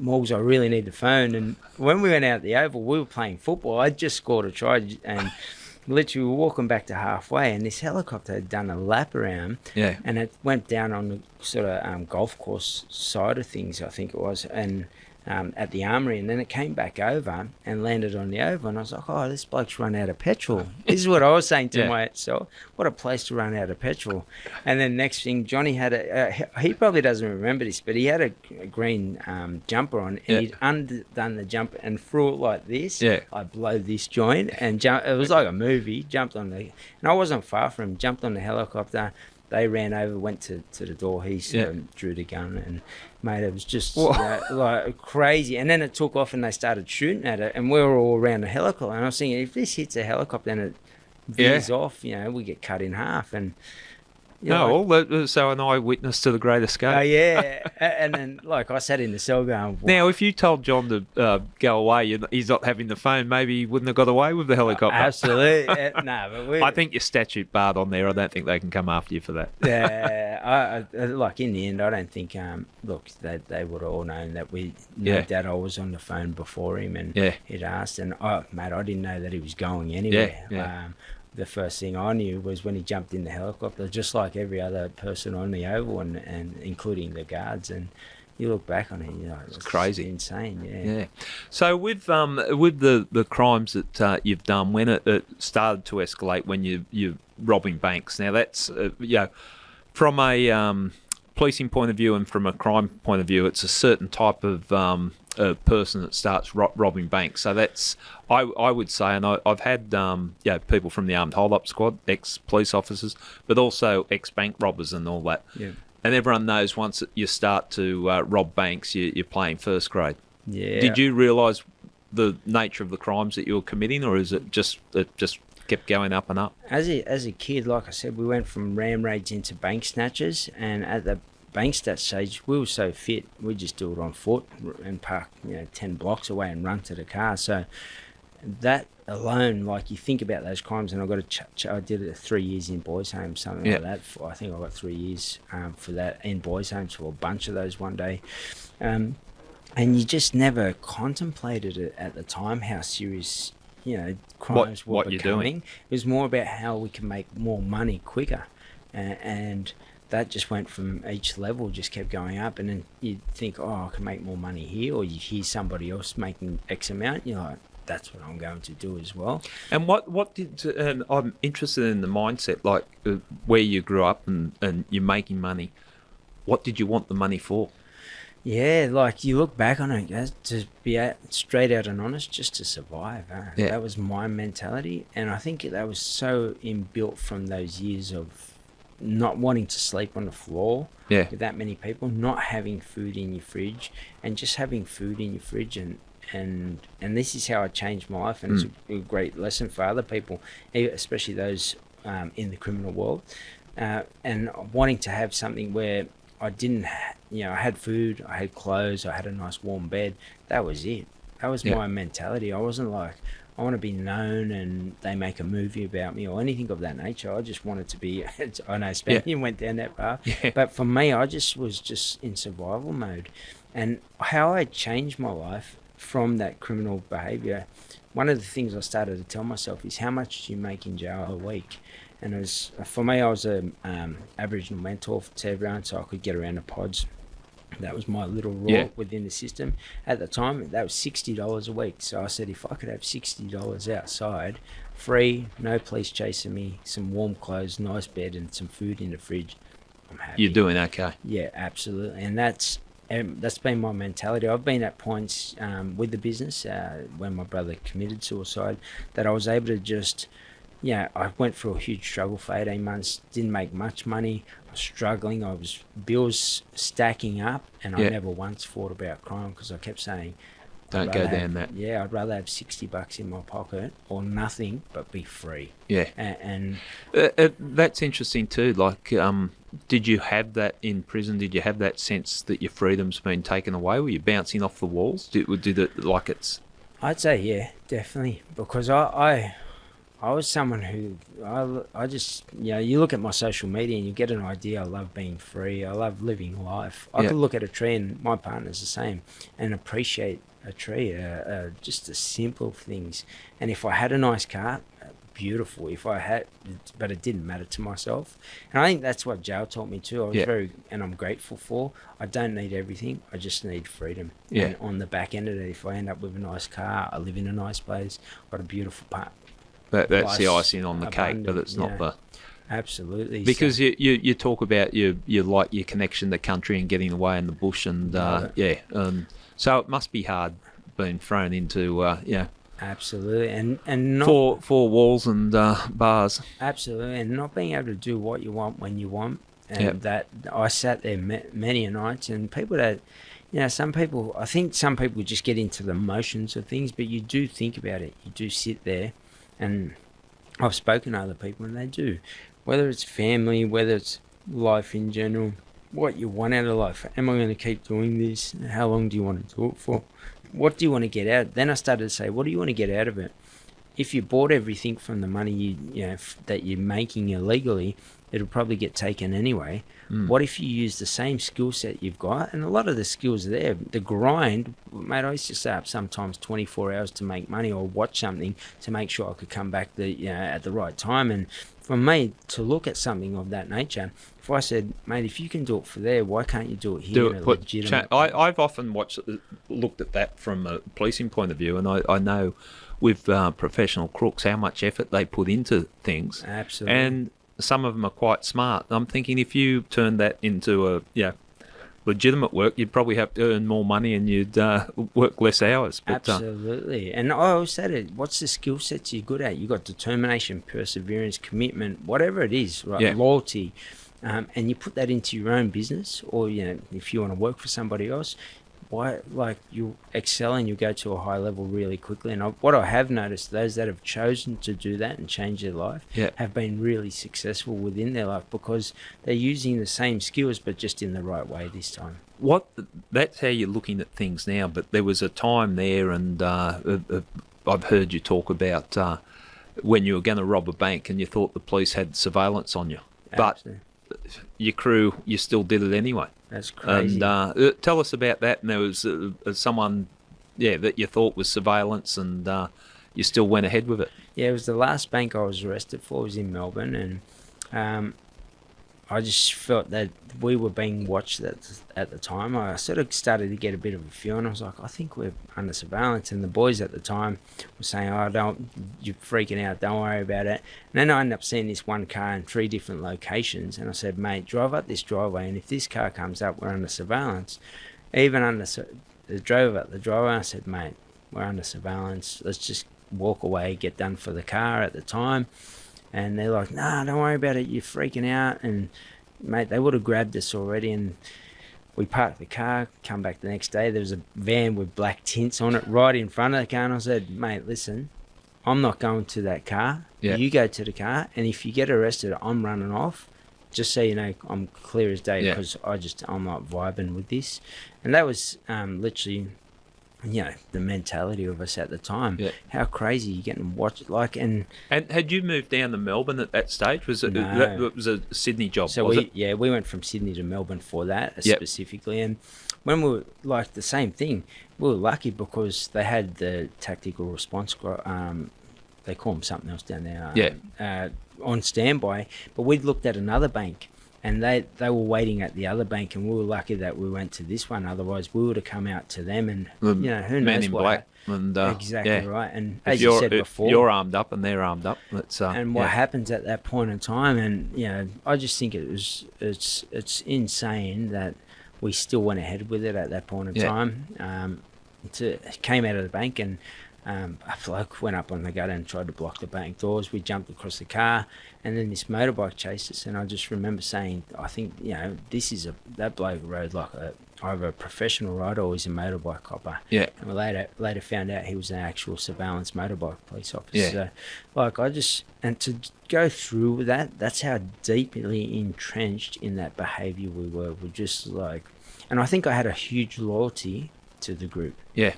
[SPEAKER 2] Morgs, I really need the phone. And when we went out the Oval, we were playing football. I just scored a try, and literally we were walking back to halfway, and this helicopter had done a lap around, and it went down on the sort of golf course side of things, I think it was, and at the armory, and then it came back over and landed on the oval, and I was like, oh, this bloke's run out of petrol. This is what I was saying to myself. What a place to run out of petrol. And then next thing, Johnny had he probably doesn't remember this, but he had a green jumper on, and he'd undone the jumper and threw it like this. I blow this joint and it was like a movie. Jumped on and I wasn't far from him, jumped on the helicopter. They ran over, went to the door. He drew the gun, and mate, it was just like crazy. And then it took off, and they started shooting at it, and we were all around the helicopter. And I was thinking, if this hits a helicopter and it veers off, we get cut in half. And
[SPEAKER 1] so an eyewitness to the Great Escape.
[SPEAKER 2] Oh, yeah. And then, I sat in the cell going... What?
[SPEAKER 1] Now, if you told John to go away, he's not having the phone, maybe he wouldn't have got away with the helicopter.
[SPEAKER 2] Absolutely. But
[SPEAKER 1] I think your statute barred on there. I don't think they can come after you for that.
[SPEAKER 2] Yeah. In the end, I don't think... they would have all known that that I was on the phone before him, and he'd asked, and, mate, I didn't know that he was going anywhere. The first thing I knew was when he jumped in the helicopter, just like every other person on the oval, and including the guards. And you look back on it, it's
[SPEAKER 1] crazy,
[SPEAKER 2] insane.
[SPEAKER 1] Yeah. So with the crimes that you've done, when it started to escalate, when you're robbing banks. Now that's from a policing point of view and from a crime point of view, it's a certain type of a person that starts robbing banks. So that's, I would say, and I've had people from the Armed Hold-Up Squad, ex-police officers, but also ex-bank robbers and all that. Yeah. And everyone knows once you start to rob banks, you're playing first grade. Yeah. Did you realise the nature of the crimes that you were committing, or is it just kept going up and up?
[SPEAKER 2] As a kid, like I said, we went from ram raids into bank snatches, and at the bank stat stage, we were so fit, we just do it on foot and park 10 blocks away and run to the car. So that alone, you think about those crimes, and I did it 3 years in boys' homes, something like that. I think I got 3 years for that in boys' homes for a bunch of those one day. And you just never contemplated it at the time how serious crimes were
[SPEAKER 1] what becoming. You're doing.
[SPEAKER 2] It was more about how we can make more money quicker, and that just went from each level, just kept going up. And then you think, I can make more money here, or you hear somebody else making X amount, you're like, that's what I'm going to do as well.
[SPEAKER 1] And what did, and I'm interested in the mindset, where you grew up and you're making money. What did you want the money for?
[SPEAKER 2] Yeah, you look back on it, to be straight out and honest, just to survive. That was my mentality, and I think that was so inbuilt from those years of not wanting to sleep on the floor with that many people, not having food in your fridge, and just having food in your fridge. And this is how I changed my life, and it's a great lesson for other people, especially those in the criminal world, and wanting to have something where I didn't, I had food, I had clothes, I had a nice warm bed. That was it. That was my mentality. I wasn't like, I want to be known and they make a movie about me or anything of that nature. I just wanted to be, I know Spanian went down that path, but for me, I was just in survival mode. And how I changed my life from that criminal behaviour, one of the things I started to tell myself is, how much do you make in jail a week? And it was, for me, I was a Aboriginal mentor to everyone, so I could get around the pods. That was my little role within the system. At the time, that was $60 a week. So I said, if I could have $60 outside, free, no police chasing me, some warm clothes, nice bed, and some food in the fridge, I'm happy.
[SPEAKER 1] You're doing okay.
[SPEAKER 2] Yeah, absolutely. And that's been my mentality. I've been at points with the business when my brother committed suicide that I was able to just... I went through a huge struggle for 18 months, didn't make much money, I was struggling, bills stacking up, and I never once thought about crime, because I kept saying,
[SPEAKER 1] don't go down that.
[SPEAKER 2] Yeah, I'd rather have $60 in my pocket or nothing, but be free.
[SPEAKER 1] Yeah.
[SPEAKER 2] And
[SPEAKER 1] that's interesting too. Did you have that in prison? Did you have that sense that your freedom's been taken away? Were you bouncing off the walls? Did it like it's...
[SPEAKER 2] I'd say, yeah, definitely, because I was someone who, I just, you look at my social media and you get an idea. I love being free. I love living life. I could look at a tree, and my partner's the same, and appreciate a tree, just the simple things. And if I had a nice car, beautiful if I had, but it didn't matter to myself. And I think that's what jail taught me too. I was and I'm grateful for. I don't need everything. I just need freedom.
[SPEAKER 1] Yeah.
[SPEAKER 2] And on the back end of it, if I end up with a nice car, I live in a nice place, got a beautiful part.
[SPEAKER 1] That's the icing on the cake, but it's not the...
[SPEAKER 2] Absolutely.
[SPEAKER 1] Because you talk about you like your connection to the country and getting away in the bush, and so it must be hard being thrown into
[SPEAKER 2] absolutely, and not
[SPEAKER 1] four walls and bars.
[SPEAKER 2] Absolutely, and not being able to do what you want when you want, and that I sat there many a nights, and people that, some people, I think some people just get into the motions of things, but you do think about it. You do sit there, and I've spoken to other people, and they do. Whether it's family, whether it's life in general, what you want out of life. Am I going to keep doing this? How long do you want to do it for? What do you want to get out? Then I started to say, what do you want to get out of it? If you bought everything from the money that you're making illegally, it'll probably get taken anyway. What if you use the same skill set you've got? And a lot of the skills are there. The grind, mate, I used to stay up sometimes 24 hours to make money or watch something to make sure I could come back at the right time. And for me to look at something of that nature, if I said, mate, if you can do it for there, why can't you do it here?
[SPEAKER 1] I've often looked at that from a policing point of view, and I know with professional crooks how much effort they put into things.
[SPEAKER 2] Absolutely.
[SPEAKER 1] And some of them are quite smart. I'm thinking if you turn that into a legitimate work, you'd probably have to earn more money and you'd work less hours. But,
[SPEAKER 2] absolutely. And I always said what's the skill sets you're good at? You've got determination, perseverance, commitment, whatever it is, right?
[SPEAKER 1] Yeah.
[SPEAKER 2] Loyalty. And you put that into your own business, or if you want to work for somebody else, you excel and you go to a high level really quickly. And what I have noticed, those that have chosen to do that and change their life have been really successful within their life because they're using the same skills but just in the right way this time.
[SPEAKER 1] That's how you're looking at things now, but there was a time there, and I've heard you talk about when you were going to rob a bank and you thought the police had surveillance on you. Absolutely. But your crew, you still did it anyway.
[SPEAKER 2] That's crazy.
[SPEAKER 1] And tell us about that. And there was someone, that you thought was surveillance, and you still went ahead with it.
[SPEAKER 2] Yeah, it was the last bank I was arrested for. It was in Melbourne, and I just felt that we were being watched at the time. I sort of started to get a bit of a feel, and I was like, I think we're under surveillance. And the boys at the time were saying, you're freaking out, don't worry about it. And then I ended up seeing this one car in 3 different locations, and I said, mate, drive up this driveway, and if this car comes up, we're under surveillance. Even under the driver, and I said, mate, we're under surveillance. Let's just walk away, get done for the car at the time. And they're like, nah, don't worry about it, you're freaking out. And, mate, they would have grabbed us already. And we parked the car, come back the next day. There was a van with black tints on it right in front of the car. And I said, mate, listen, I'm not going to that car. Yeah. You go to the car. And if you get arrested, I'm running off. Just so you know, I'm clear as day because I'm not vibing with this. And that was literally... the mentality of us at the time. Yeah. How crazy you getting watched and
[SPEAKER 1] had you moved down to Melbourne at that stage? Was it that was a Sydney job?
[SPEAKER 2] So we went from Sydney to Melbourne for that specifically. And when we were the same thing, we were lucky because they had the tactical response. They call them something else down there. On standby, but we'd looked at another bank. And they were waiting at the other bank, and we were lucky that we went to this one. Otherwise, we would have come out to them, and who knows
[SPEAKER 1] Man in Black. And,
[SPEAKER 2] exactly right. And as you said before,
[SPEAKER 1] you're armed up and they're armed up.
[SPEAKER 2] And what happens at that point in time, and I just think it's insane that we still went ahead with it at that point in time. Came out of the bank and. A bloke went up on the gutter and tried to block the bank doors. We jumped across the car, and then this motorbike chased us. And I just remember saying, I think, that bloke rode like either a professional rider or he's a motorbike copper. Yeah. And we later found out he was an actual surveillance motorbike police officer. Yeah. So, and to go through with that, that's how deeply entrenched in that behaviour we were. We're just and I think I had a huge loyalty to the group. Yeah.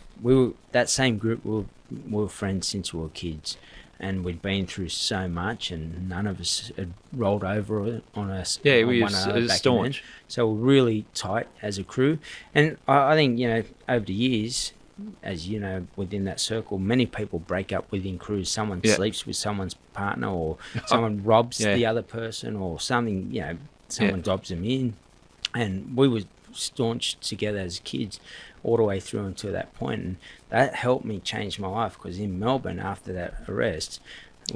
[SPEAKER 2] That same group, we were friends since we were kids, and we'd been through so much, and none of us had rolled over on us. Yeah, we were staunch. So we're really tight as a crew. And I think, over the years, as you know, within that circle, many people break up within crews. Someone sleeps with someone's partner, or someone robs the other person, or something, someone dobs them in. And we were staunch together as kids all the way through until that point. And that helped me change my life, because in Melbourne, after that arrest...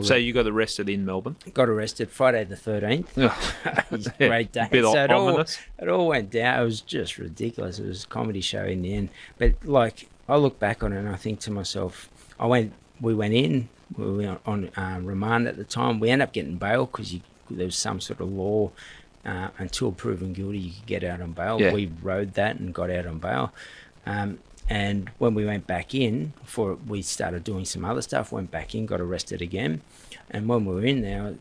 [SPEAKER 1] So you got arrested in Melbourne?
[SPEAKER 2] Got arrested Friday the 13th. It was a great day.
[SPEAKER 1] Bit
[SPEAKER 2] so
[SPEAKER 1] ominous.
[SPEAKER 2] It all went down. It was just ridiculous. It was a comedy show in the end. But, like, I look back on it and I think to myself, we went in, we were on remand at the time. We ended up getting bail because there was some sort of law, until proven guilty, you could get out on bail.
[SPEAKER 1] Yeah.
[SPEAKER 2] We rode that and got out on bail. And when we went back in, we started doing some other stuff, went back in, got arrested again. And when we were in there,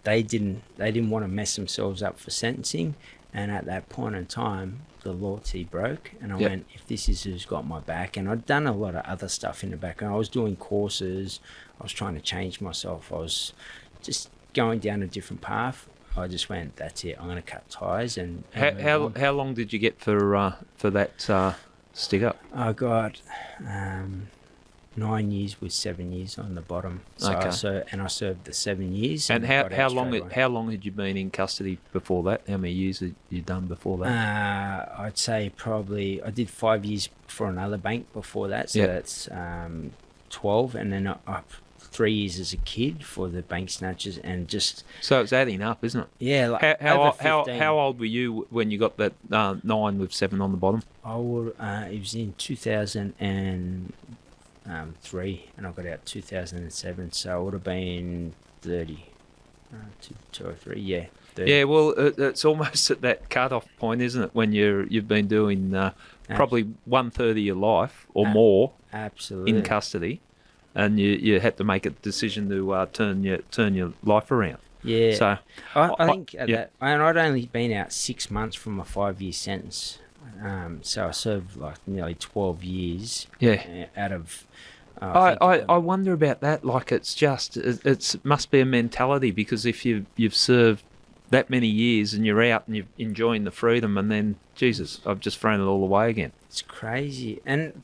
[SPEAKER 2] they didn't want to mess themselves up for sentencing. And at that point in time, the loyalty broke. And I went, if this is who's got my back. And I'd done a lot of other stuff in the background. I was doing courses. I was trying to change myself. I was just going down a different path. I just went, that's it. I'm going to cut ties. And
[SPEAKER 1] how long did you get for that stick up?
[SPEAKER 2] I got 9 years with 7 years on the bottom. So
[SPEAKER 1] Okay.
[SPEAKER 2] I served the 7 years.
[SPEAKER 1] And
[SPEAKER 2] got
[SPEAKER 1] how
[SPEAKER 2] out
[SPEAKER 1] long
[SPEAKER 2] straight away.
[SPEAKER 1] how long had you been in custody before that? How many years had you done before that?
[SPEAKER 2] I'd say probably I did 5 years for another bank before that. So that's 12, and then up 3 years as a kid for the bank snatchers, and just
[SPEAKER 1] So it's adding up, isn't it?
[SPEAKER 2] yeah. Like
[SPEAKER 1] How
[SPEAKER 2] over 15.
[SPEAKER 1] old were you when you got that 9 with 7 on the bottom?
[SPEAKER 2] I would. It was in 2003, and I got out 2007. So I would have been 30, 2 or 3. Yeah. 30.
[SPEAKER 1] Yeah, well, it's almost at that cut-off point, isn't it? When you've been doing probably 1/3 of your life or more
[SPEAKER 2] Absolutely
[SPEAKER 1] in custody, and you had to make a decision to turn your life around.
[SPEAKER 2] Yeah.
[SPEAKER 1] So
[SPEAKER 2] I think that, and I'd only been out 6 months from a 5-year sentence. So I served like nearly 12 years.
[SPEAKER 1] Yeah.
[SPEAKER 2] Out of.
[SPEAKER 1] I wonder about that. Like, it must be a mentality, because if you've served that many years and you're out and you're enjoying the freedom, and then Jesus, I've just thrown it all away again.
[SPEAKER 2] It's crazy. And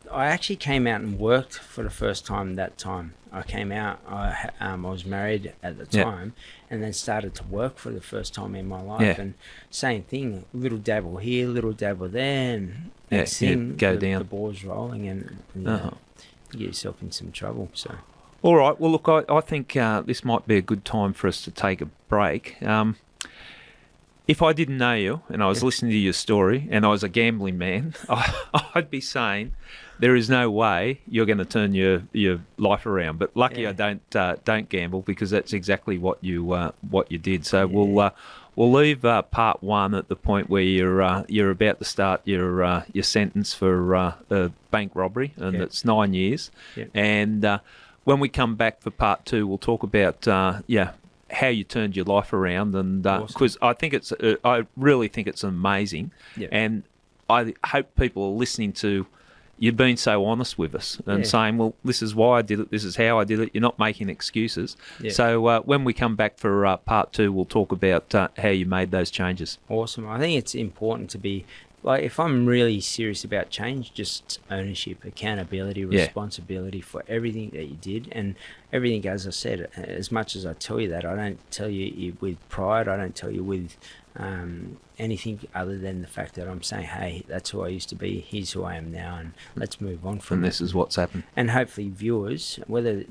[SPEAKER 2] I actually came out and worked for the first time that time. I came out, I was married at the time, and then started to work for the first time in my life.
[SPEAKER 1] Yeah.
[SPEAKER 2] And same thing, little dabble here, little dabble there, and
[SPEAKER 1] down.
[SPEAKER 2] The ball's rolling, and you get yourself in some trouble. So.
[SPEAKER 1] All right. Well, look, I think this might be a good time for us to take a break. If I didn't know you and I was listening to your story and I was a gambling man, I'd be saying there is no way you're going to turn your life around. But lucky I don't gamble, because that's exactly what you did. So we'll leave part one at the point where you're about to start your sentence for bank robbery, and it's 9 years.
[SPEAKER 2] Yeah.
[SPEAKER 1] And when we come back for part two, we'll talk about how you turned your life around, and because I really think it's amazing, and I hope people are listening to you being so honest with us and saying, well, this is why I did it, this is how I did it. You're not making excuses. Yeah. So when we come back for part two, we'll talk about how you made those changes.
[SPEAKER 2] Awesome. I think it's important to be, like, if I'm really serious about change, just ownership, accountability, responsibility for everything that you did. And everything, as I said, as much as I tell you that, I don't tell you with pride, I don't tell you with anything other than the fact that I'm saying, hey, that's who I used to be, here's who I am now, and let's move on from
[SPEAKER 1] And this is what's happened.
[SPEAKER 2] And hopefully viewers, whether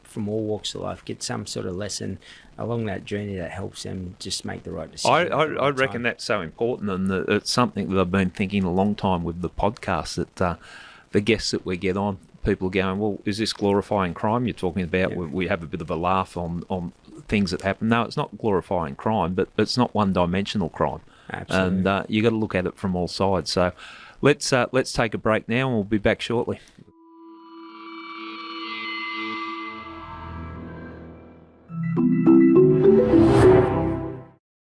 [SPEAKER 2] from all walks of life, get some sort of lesson along that journey that helps them just make the right decision.
[SPEAKER 1] I reckon that's so important, and it's something that I've been thinking a long time with the podcast, that the guests that we get on, people are going, well, is this glorifying crime you're talking about? We have a bit of a laugh on things that happen. No, it's not glorifying crime, but it's not one-dimensional crime.
[SPEAKER 2] Absolutely.
[SPEAKER 1] And you got to look at it from all sides. So let's take a break now, and we'll be back shortly.